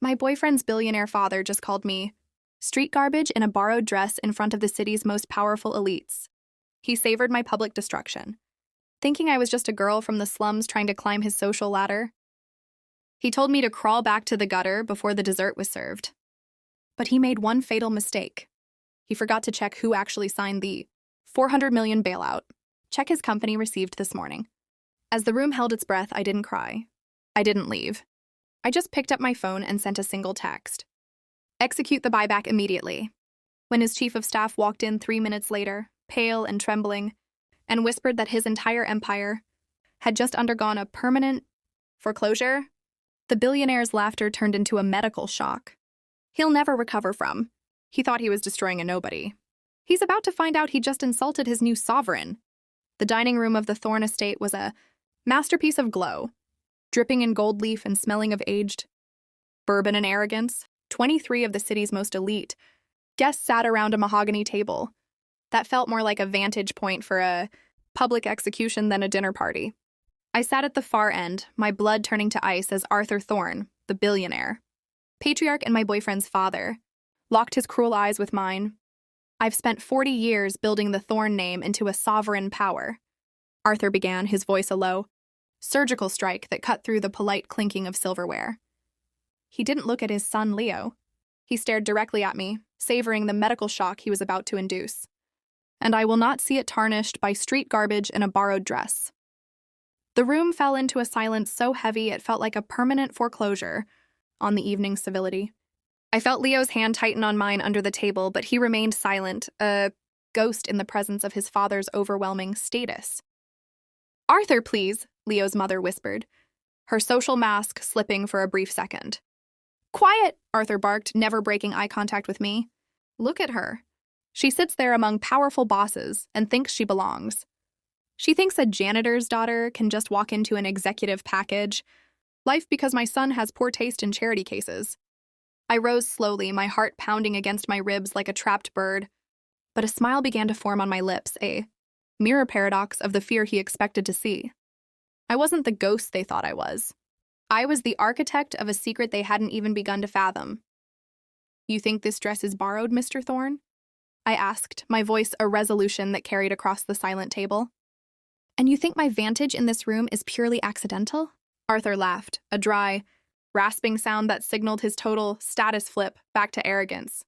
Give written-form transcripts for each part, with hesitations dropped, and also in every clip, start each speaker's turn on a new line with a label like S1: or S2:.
S1: My boyfriend's billionaire father just called me street garbage in a borrowed dress in front of the city's most powerful elites. He savored my public destruction, thinking I was just a girl from the slums trying to climb his social ladder. He told me to crawl back to the gutter before the dessert was served. But he made one fatal mistake. He forgot to check who actually signed the 400 million bailout check his company received this morning. As the room held its breath, I didn't cry. I didn't leave. I just picked up my phone and sent a single text. Execute the buyback immediately. When his chief of staff walked in 3 minutes later, pale and trembling, and whispered that his entire empire had just undergone a permanent foreclosure, the billionaire's laughter turned into a medical shock. He'll never recover from. He thought he was destroying a nobody. He's about to find out he just insulted his new sovereign. The dining room of the Thorne estate was a masterpiece of glow, dripping in gold leaf and smelling of aged bourbon and arrogance. 23 of the city's most elite guests sat around a mahogany table that felt more like a vantage point for a public execution than a dinner party. I sat at the far end, my blood turning to ice as Arthur Thorne, the billionaire, patriarch and my boyfriend's father, locked his cruel eyes with mine. I've spent 40 years building the Thorne name into a sovereign power. Arthur began, his voice a low, surgical strike that cut through the polite clinking of silverware. He didn't look at his son, Leo. He stared directly at me, savoring the medical shock he was about to induce. And I will not see it tarnished by street garbage in a borrowed dress. The room fell into a silence so heavy it felt like a permanent foreclosure on the evening's civility. I felt Leo's hand tighten on mine under the table, but he remained silent, a ghost in the presence of his father's overwhelming status. "Arthur, please," Leo's mother whispered, her social mask slipping for a brief second. "Quiet," Arthur barked, never breaking eye contact with me. "Look at her. She sits there among powerful bosses and thinks she belongs. She thinks a janitor's daughter can just walk into an executive package. Life because my son has poor taste in charity cases." I rose slowly, my heart pounding against my ribs like a trapped bird. But a smile began to form on my lips, a mirror paradox of the fear he expected to see. I wasn't the ghost they thought I was. I was the architect of a secret they hadn't even begun to fathom. "You think this dress is borrowed, Mr. Thorne?" I asked, my voice a resolution that carried across the silent table. "And you think my vantage in this room is purely accidental?" Arthur laughed, a dry, rasping sound that signaled his total status flip back to arrogance.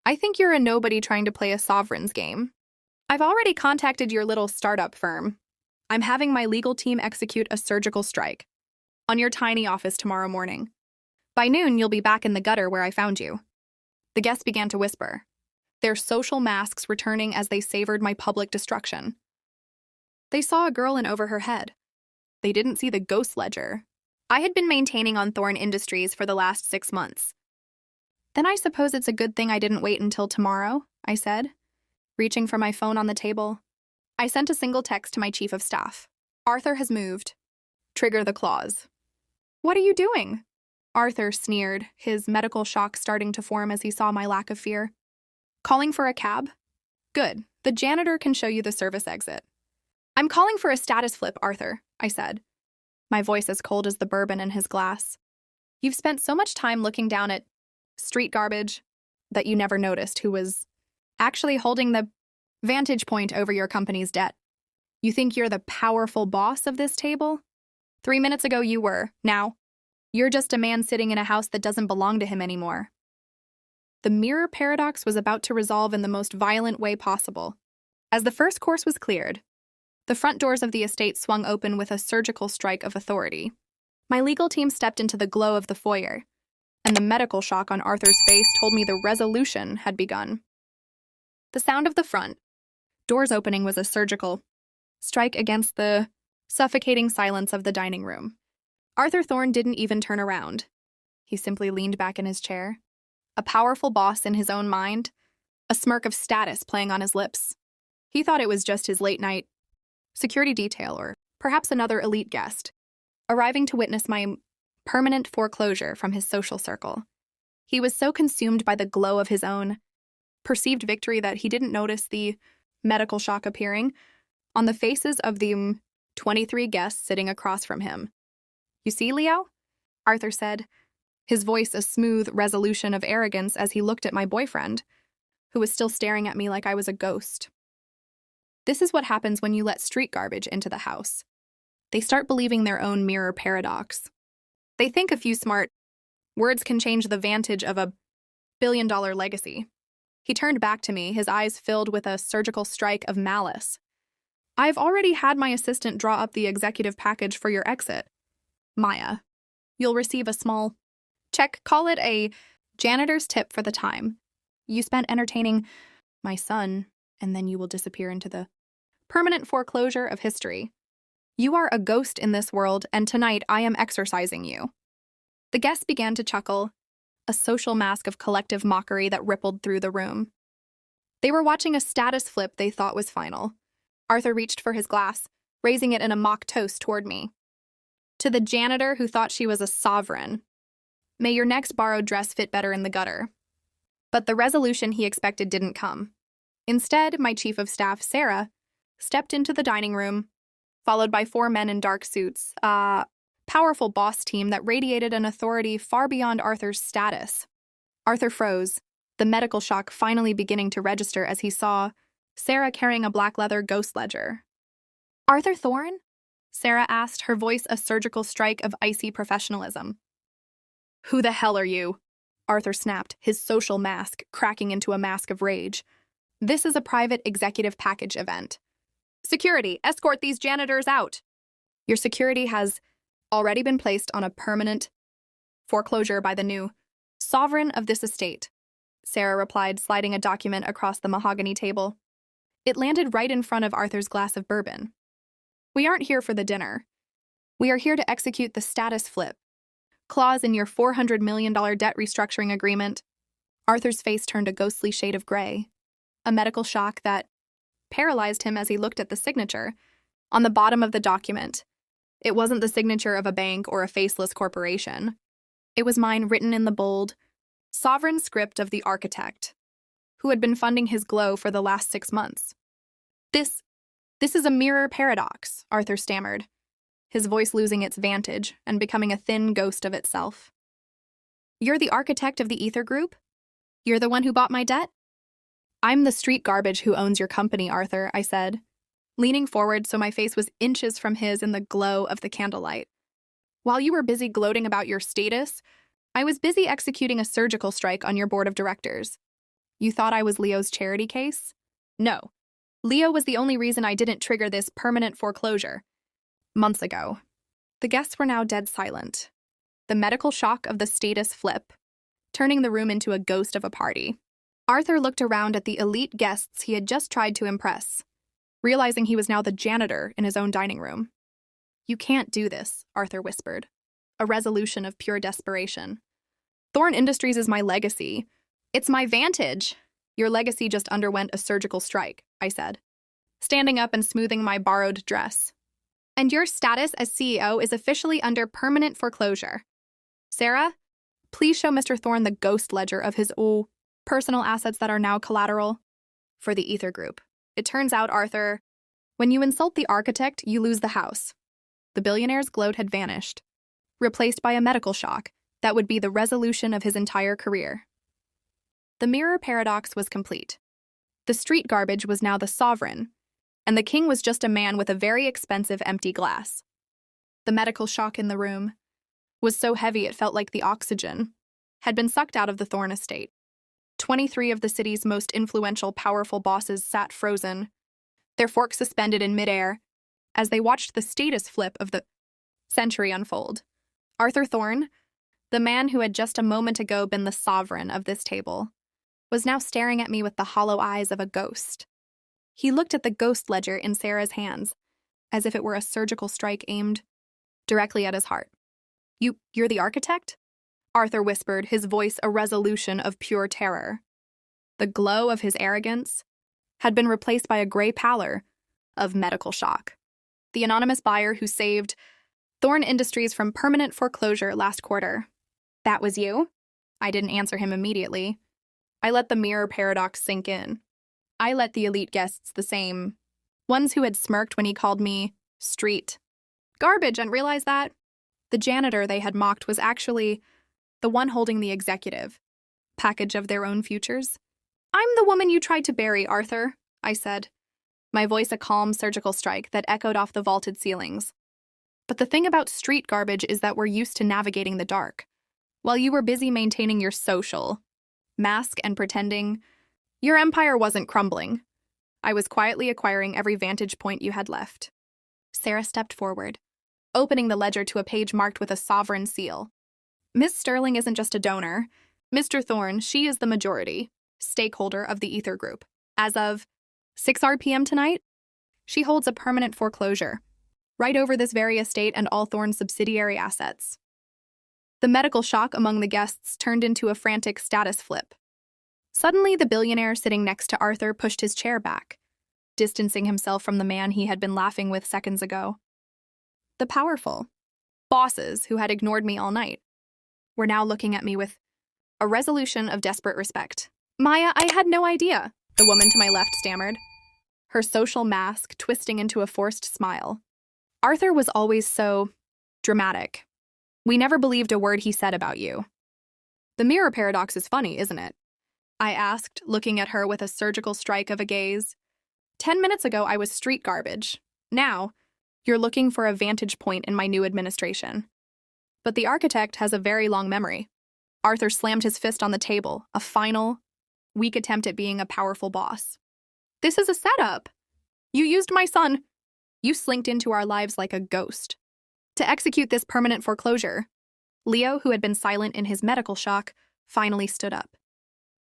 S1: "I think you're a nobody trying to play a sovereign's game. I've already contacted your little startup firm. I'm having my legal team execute a surgical strike on your tiny office tomorrow morning. By noon, you'll be back in the gutter where I found you." The guests began to whisper, their social masks returning as they savored my public destruction. They saw a girl in over her head. They didn't see the ghost ledger I had been maintaining on Thorne Industries for the last 6 months. "Then I suppose it's a good thing I didn't wait until tomorrow," I said, reaching for my phone on the table. I sent a single text to my chief of staff. "Arthur has moved. Trigger the clause." "What are you doing?" Arthur sneered, his medical shock starting to form as he saw my lack of fear. "Calling for a cab?" "Good. The janitor can show you the service exit." "I'm calling for a status flip, Arthur," I said, my voice as cold as the bourbon in his glass. "You've spent so much time looking down at street garbage that you never noticed who was actually holding the vantage point over your company's debt. You think you're the powerful boss of this table? 3 minutes ago you were. Now, you're just a man sitting in a house that doesn't belong to him anymore." The mirror paradox was about to resolve in the most violent way possible. As the first course was cleared, the front doors of the estate swung open with a surgical strike of authority. My legal team stepped into the glow of the foyer, and the medical shock on Arthur's face told me the resolution had begun. The sound of the front doors opening was a surgical strike against the suffocating silence of the dining room. Arthur Thorne didn't even turn around. He simply leaned back in his chair, a powerful boss in his own mind, a smirk of status playing on his lips. He thought it was just his late-night security detail or perhaps another elite guest, arriving to witness my permanent foreclosure from his social circle. He was so consumed by the glow of his own perceived victory that he didn't notice the medical shock appearing on the faces of the 23 guests sitting across from him. "You see, Leo?" Arthur said, his voice a smooth resolution of arrogance as he looked at my boyfriend, who was still staring at me like I was a ghost. This is what happens when you let street garbage into the house. They start believing their own mirror paradox. They think a few smart words can change the vantage of a billion-dollar legacy. He turned back to me, his eyes filled with a surgical strike of malice. I've already had my assistant draw up the executive package for your exit. Maya, you'll receive a small check, call it a janitor's tip for the time you spent entertaining my son, and then you will disappear into the permanent foreclosure of history. You are a ghost in this world, and tonight I am exorcising you. The guests began to chuckle, a social mask of collective mockery that rippled through the room. They were watching a status flip they thought was final. Arthur reached for his glass, raising it in a mock toast toward me. To the janitor who thought she was a sovereign, may your next borrowed dress fit better in the gutter. But the resolution he expected didn't come. Instead, my chief of staff, Sarah, stepped into the dining room, followed by 4 men in dark suits, a powerful boss team that radiated an authority far beyond Arthur's status. Arthur froze, the medical shock finally beginning to register as he saw Sarah carrying a black leather ghost ledger. Arthur Thorne? Sarah asked, her voice a surgical strike of icy professionalism. Who the hell are you? Arthur snapped, his social mask cracking into a mask of rage. This is a private executive package event. Security, escort these janitors out. Your security has already been placed on a permanent foreclosure by the new sovereign of this estate, Sarah replied, sliding a document across the mahogany table. It landed right in front of Arthur's glass of bourbon. We aren't here for the dinner. We are here to execute the status flip clause in your $400 million debt restructuring agreement. Arthur's face turned a ghostly shade of gray, a medical shock that paralyzed him as he looked at the signature on the bottom of the document. It wasn't the signature of a bank or a faceless corporation. It was mine, written in the bold, sovereign script of the architect, who had been funding his glow for the last 6 months. This is a mirror paradox, Arthur stammered, his voice losing its vantage and becoming a thin ghost of itself. You're the architect of the Ether Group? You're the one who bought my debt? I'm the street garbage who owns your company, Arthur, I said, leaning forward so my face was inches from his in the glow of the candlelight. While you were busy gloating about your status, I was busy executing a surgical strike on your board of directors. You thought I was Leo's charity case? No. Leo was the only reason I didn't trigger this permanent foreclosure. Months ago. The guests were now dead silent. The medical shock of the status flip, turning the room into a ghost of a party. Arthur looked around at the elite guests he had just tried to impress, realizing he was now the janitor in his own dining room. You can't do this, Arthur whispered, a resolution of pure desperation. Thorne Industries is my legacy. It's my vantage. Your legacy just underwent a surgical strike, I said, standing up and smoothing my borrowed dress. And your status as CEO is officially under permanent foreclosure. Sarah, please show Mr. Thorne the ghost ledger of his personal assets that are now collateral for the Ether Group. It turns out, Arthur, when you insult the architect, you lose the house. The billionaire's gloat had vanished, replaced by a medical shock that would be the resolution of his entire career. The mirror paradox was complete. The street garbage was now the sovereign, and the king was just a man with a very expensive empty glass. The medical shock in the room was so heavy it felt like the oxygen had been sucked out of the Thorne estate. 23 of the city's most influential, powerful bosses sat frozen, their forks suspended in midair, as they watched the status flip of the century unfold. Arthur Thorne, the man who had just a moment ago been the sovereign of this table, was now staring at me with the hollow eyes of a ghost. He looked at the ghost ledger in Sarah's hands, as if it were a surgical strike aimed directly at his heart. You're the architect? Arthur whispered, his voice a resolution of pure terror. The glow of his arrogance had been replaced by a gray pallor of medical shock. The anonymous buyer who saved Thorne Industries from permanent foreclosure last quarter. That was you? I didn't answer him immediately. I let the mirror paradox sink in. I let the elite guests the same, ones who had smirked when he called me street garbage, and realized that the janitor they had mocked was actually the one holding the executive package of their own futures. "I'm the woman you tried to bury, Arthur," I said, my voice a calm surgical strike that echoed off the vaulted ceilings. "But the thing about street garbage is that we're used to navigating the dark. While you were busy maintaining your social mask and pretending, your empire wasn't crumbling. I was quietly acquiring every vantage point you had left." Sarah stepped forward, opening the ledger to a page marked with a sovereign seal. "Miss Sterling isn't just a donor. Mr. Thorne, she is the majority stakeholder of the Ether Group. As of 6 p.m. tonight, she holds a permanent foreclosure right over this very estate and all Thorne's subsidiary assets." The medical shock among the guests turned into a frantic status flip. Suddenly, the billionaire sitting next to Arthur pushed his chair back, distancing himself from the man he had been laughing with seconds ago. The powerful bosses who had ignored me all night were now looking at me with a resolution of desperate respect. "Maya, I had no idea," the woman to my left stammered, her social mask twisting into a forced smile. "Arthur was always so dramatic. We never believed a word he said about you." "The mirror paradox is funny, isn't it?" I asked, looking at her with a surgical strike of a gaze. 10 minutes ago, I was street garbage. Now, you're looking for a vantage point in my new administration. But the architect has a very long memory. Arthur slammed his fist on the table, a final, weak attempt at being a powerful boss. "This is a setup. You used my son. You slinked into our lives like a ghost to execute this permanent foreclosure." Leo, who had been silent in his medical shock, finally stood up.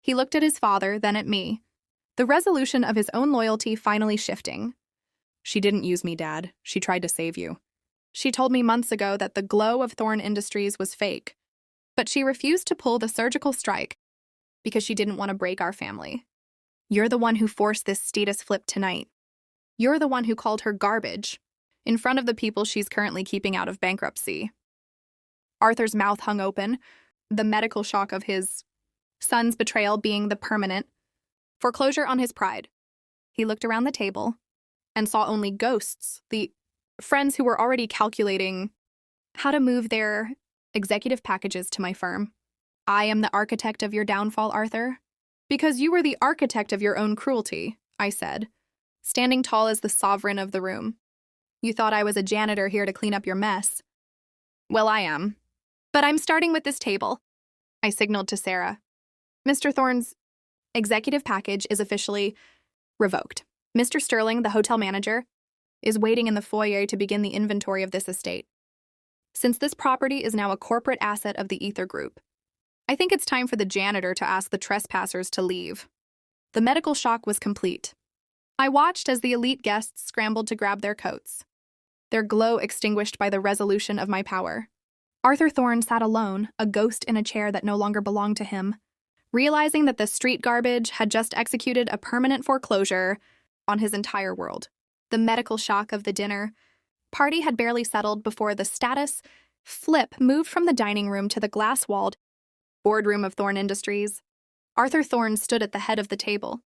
S1: He looked at his father, then at me, the resolution of his own loyalty finally shifting. "She didn't use me, Dad. She tried to save you. She told me months ago that the glow of Thorne Industries was fake, but she refused to pull the surgical strike because she didn't want to break our family. You're the one who forced this status flip tonight. You're the one who called her garbage in front of the people she's currently keeping out of bankruptcy." Arthur's mouth hung open, the medical shock of his son's betrayal being the permanent foreclosure on his pride. He looked around the table and saw only ghosts, the friends who were already calculating how to move their executive packages to my firm. "I am the architect of your downfall, Arthur. Because you were the architect of your own cruelty," I said, standing tall as the sovereign of the room. "You thought I was a janitor here to clean up your mess. Well, I am. But I'm starting with this table." I signaled to Sarah. "Mr. Thorne's executive package is officially revoked. Mr. Sterling, the hotel manager, is waiting in the foyer to begin the inventory of this estate. Since this property is now a corporate asset of the Ether Group, I think it's time for the janitor to ask the trespassers to leave." The medical shock was complete. I watched as the elite guests scrambled to grab their coats, their glow extinguished by the resolution of my power. Arthur Thorne sat alone, a ghost in a chair that no longer belonged to him, realizing that the street garbage had just executed a permanent foreclosure on his entire world. The medical shock of the dinner party had barely settled before the status flip moved from the dining room to the glass-walled boardroom of Thorne Industries. Arthur Thorne stood at the head of the table,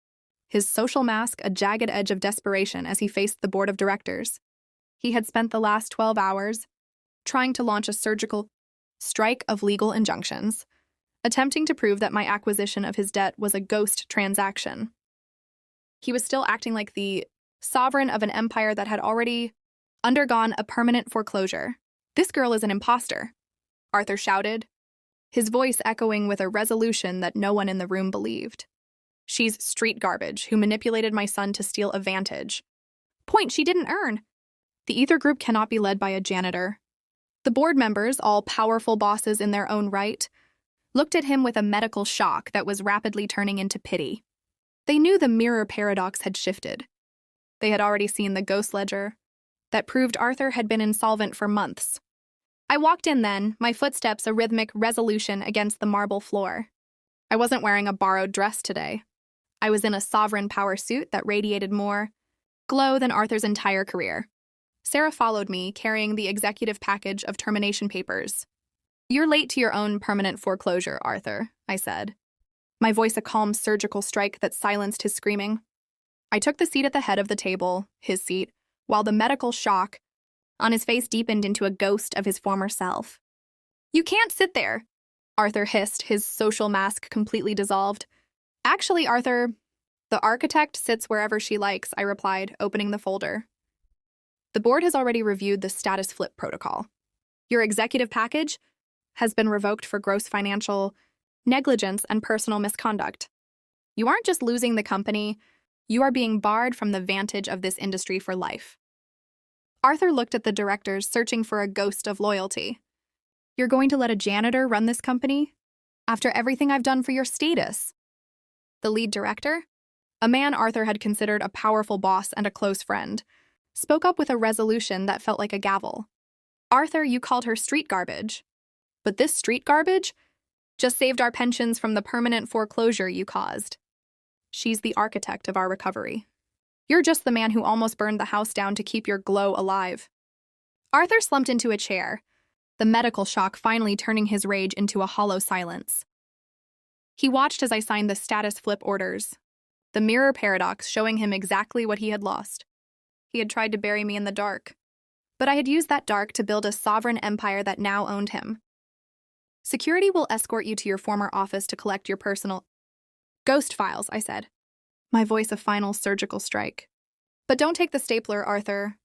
S1: his social mask a jagged edge of desperation as he faced the board of directors. He had spent the last 12 hours trying to launch a surgical strike of legal injunctions, attempting to prove that my acquisition of his debt was a ghost transaction. He was still acting like the sovereign of an empire that had already undergone a permanent foreclosure. "This girl is an imposter," Arthur shouted, his voice echoing with a resolution that no one in the room believed. "She's street garbage who manipulated my son to steal a vantage point she didn't earn. The Ether Group cannot be led by a janitor." The board members, all powerful bosses in their own right, looked at him with a medical shock that was rapidly turning into pity. They knew the mirror paradox had shifted. They had already seen the ghost ledger that proved Arthur had been insolvent for months. I walked in then, my footsteps a rhythmic resolution against the marble floor. I wasn't wearing a borrowed dress today. I was in a sovereign power suit that radiated more glow than Arthur's entire career. Sarah followed me, carrying the executive package of termination papers. "You're late to your own permanent foreclosure, Arthur," I said, my voice a calm surgical strike that silenced his screaming. I took the seat at the head of the table, his seat, while the medical shock on his face deepened into a ghost of his former self. "You can't sit there. Arthur hissed, his social mask completely dissolved. Actually, Arthur, the architect sits wherever she likes, I replied, opening the folder. The board has already reviewed the status flip protocol. Your executive package has been revoked for gross financial negligence and personal misconduct. You aren't just losing the company, you are being barred from the vantage of this industry for life. Arthur looked at the directors, searching for a ghost of loyalty. You're going to let a janitor run this company? After everything I've done for your status? The lead director, a man Arthur had considered a powerful boss and a close friend, spoke up with a resolution that felt like a gavel. Arthur, you called her street garbage. But this street garbage just saved our pensions from the permanent foreclosure you caused. She's the architect of our recovery. You're just the man who almost burned the house down to keep your glow alive. Arthur slumped into a chair, the medical shock finally turning his rage into a hollow silence. He watched as I signed the status flip orders, the mirror paradox showing him exactly what he had lost. He had tried to bury me in the dark, but I had used that dark to build a sovereign empire that now owned him. Security will escort you to your former office to collect your personal ghost files, I said, my voice a final surgical strike. But don't take the stapler, Arthur.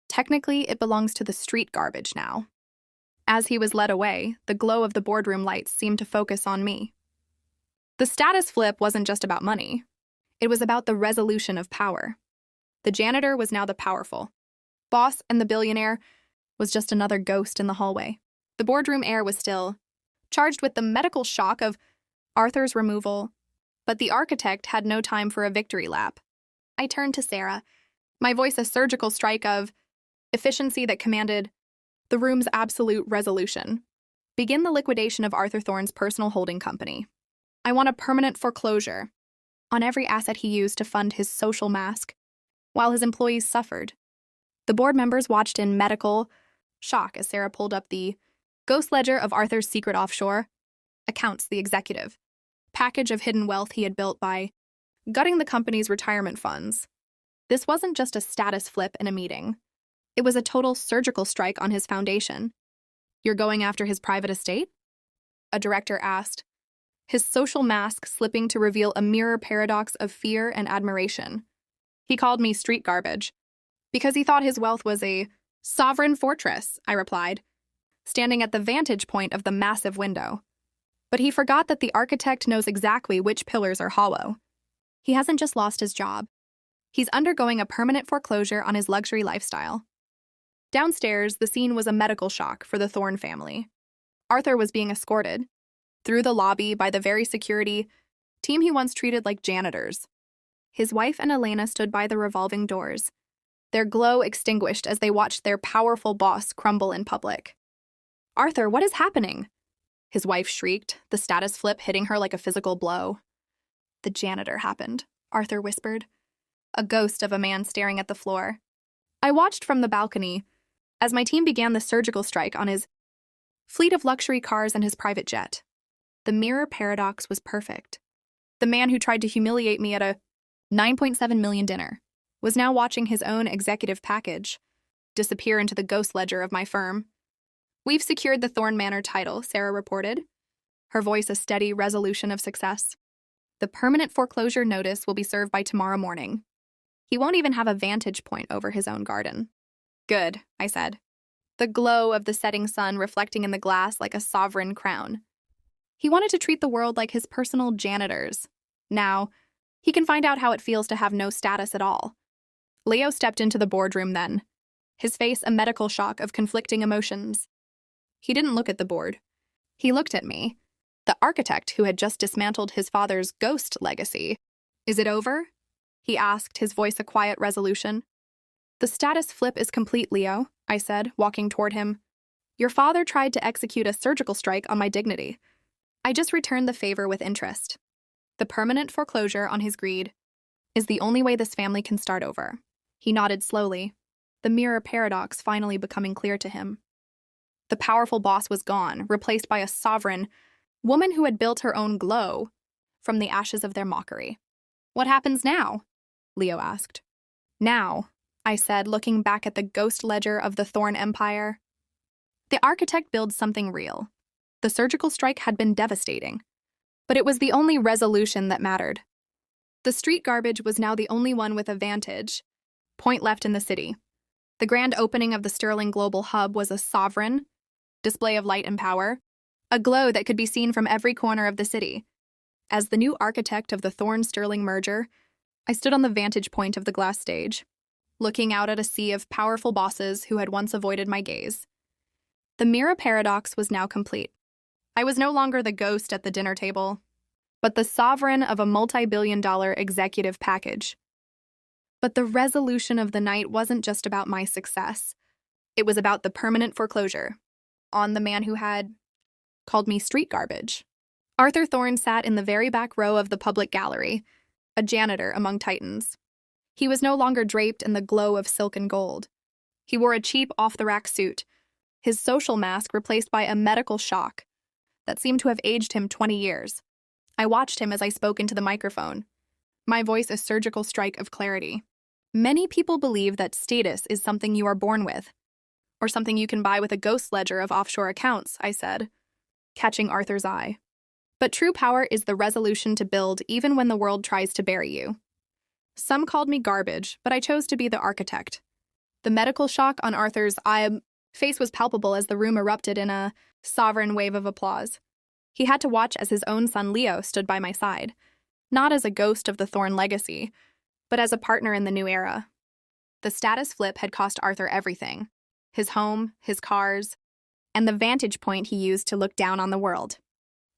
S1: Technically, it belongs to the street garbage now. As he was led away, the glow of the boardroom lights seemed to focus on me. The status flip wasn't just about money. It was about the resolution of power. The janitor was now the powerful boss, and the billionaire was just another ghost in the hallway. The boardroom air was still charged with the medical shock of Arthur's removal, but the architect had no time for a victory lap. I turned to Sarah, my voice a surgical strike of efficiency that commanded the room's absolute resolution. Begin the liquidation of Arthur Thorne's personal holding company. I want a permanent foreclosure on every asset he used to fund his social mask, while his employees suffered. The board members watched in medical shock as Sarah pulled up the ghost ledger of Arthur's secret offshore accounts, the executive package of hidden wealth he had built by gutting the company's retirement funds. This wasn't just a status flip in a meeting. It was a total surgical strike on his foundation. You're going after his private estate? A director asked, his social mask slipping to reveal a mirror paradox of fear and admiration. He called me street garbage because he thought his wealth was a sovereign fortress, I replied, standing at the vantage point of the massive window. But he forgot that the architect knows exactly which pillars are hollow. He hasn't just lost his job. He's undergoing a permanent foreclosure on his luxury lifestyle. Downstairs, the scene was a medical shock for the Thorne family. Arthur was being escorted through the lobby by the very security team he once treated like janitors. His wife and Elena stood by the revolving doors, their glow extinguished as they watched their powerful boss crumble in public. Arthur, what is happening? His wife shrieked, the status flip hitting her like a physical blow. The janitor happened, Arthur whispered, a ghost of a man staring at the floor. I watched from the balcony as my team began the surgical strike on his fleet of luxury cars and his private jet. The mirror paradox was perfect. The man who tried to humiliate me at a $9.7 million dinner was now watching his own executive package disappear into the ghost ledger of my firm. We've secured the Thorne Manor title, Sarah reported, her voice a steady resolution of success. The permanent foreclosure notice will be served by tomorrow morning. He won't even have a vantage point over his own garden. Good, I said, the glow of the setting sun reflecting in the glass like a sovereign crown. He wanted to treat the world like his personal janitors. Now, he can find out how it feels to have no status at all. Leo stepped into the boardroom then, his face a medical shock of conflicting emotions. He didn't look at the board. He looked at me, the architect who had just dismantled his father's ghost legacy. Is it over? He asked, his voice a quiet resolution. The status flip is complete, Leo, I said, walking toward him. Your father tried to execute a surgical strike on my dignity. I just returned the favor with interest. The permanent foreclosure on his greed is the only way this family can start over. He nodded slowly, the mirror paradox finally becoming clear to him. The powerful boss was gone, replaced by a sovereign woman who had built her own glow from the ashes of their mockery. What happens now? Leo asked. Now, I said, looking back at the ghost ledger of the Thorne Empire. The architect builds something real. The surgical strike had been devastating, but it was the only resolution that mattered. The street garbage was now the only one with a vantage point left in the city. The grand opening of the Sterling Global Hub was a sovereign display of light and power, a glow that could be seen from every corner of the city. As the new architect of the Thorne-Sterling merger, I stood on the vantage point of the glass stage, looking out at a sea of powerful bosses who had once avoided my gaze. The mirror paradox was now complete. I was no longer the ghost at the dinner table, but the sovereign of a multi-billion-dollar executive package. But the resolution of the night wasn't just about my success. It was about the permanent foreclosure on the man who had called me street garbage. Arthur Thorne sat in the very back row of the public gallery, a janitor among titans. He was no longer draped in the glow of silk and gold. He wore a cheap, off-the-rack suit, his social mask replaced by a medical shock that seemed to have aged him 20 years. I watched him as I spoke into the microphone, my voice a surgical strike of clarity. Many people believe that status is something you are born with, or something you can buy with a ghost ledger of offshore accounts, I said, catching Arthur's eye. But true power is the resolution to build even when the world tries to bury you. Some called me garbage, but I chose to be the architect. The medical shock on Arthur's face was palpable as the room erupted in a sovereign wave of applause. He had to watch as his own son Leo stood by my side, not as a ghost of the Thorne legacy, but as a partner in the new era. The status flip had cost Arthur everything: his home, his cars, and the vantage point he used to look down on the world.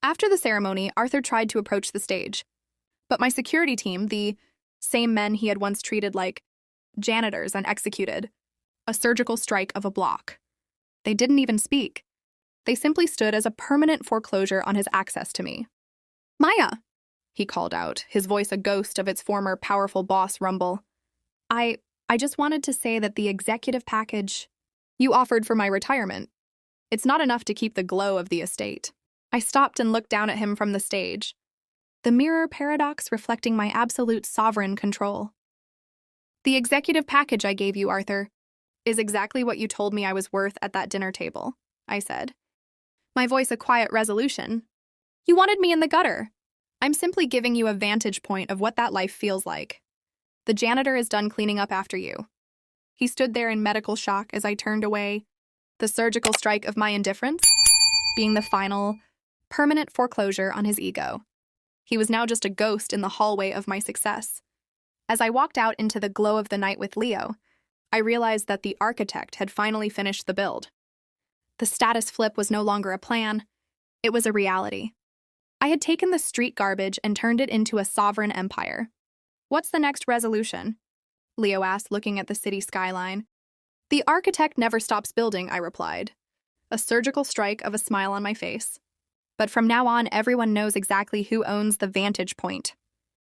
S1: After the ceremony, Arthur tried to approach the stage, but my security team, the same men he had once treated like janitors and executed, a surgical strike of a block. They didn't even speak. They simply stood as a permanent foreclosure on his access to me. "Maya," he called out, his voice a ghost of its former powerful boss rumble. I just wanted to say that the executive package you offered for my retirement, it's not enough to keep the glow of the estate." I stopped and looked down at him from the stage, the mirror paradox reflecting my absolute sovereign control. "The executive package I gave you, Arthur, is exactly what you told me I was worth at that dinner table," I said, my voice a quiet resolution. "You wanted me in the gutter. I'm simply giving you a vantage point of what that life feels like. The janitor is done cleaning up after you." He stood there in medical shock as I turned away, the surgical strike of my indifference being the final, permanent foreclosure on his ego. He was now just a ghost in the hallway of my success. As I walked out into the glow of the night with Leo, I realized that the architect had finally finished the build. The status flip was no longer a plan, it was a reality. I had taken the street garbage and turned it into a sovereign empire. "What's the next resolution?" Leo asked, looking at the city skyline. "The architect never stops building," I replied, a surgical strike of a smile on my face. "But from now on, everyone knows exactly who owns the vantage point."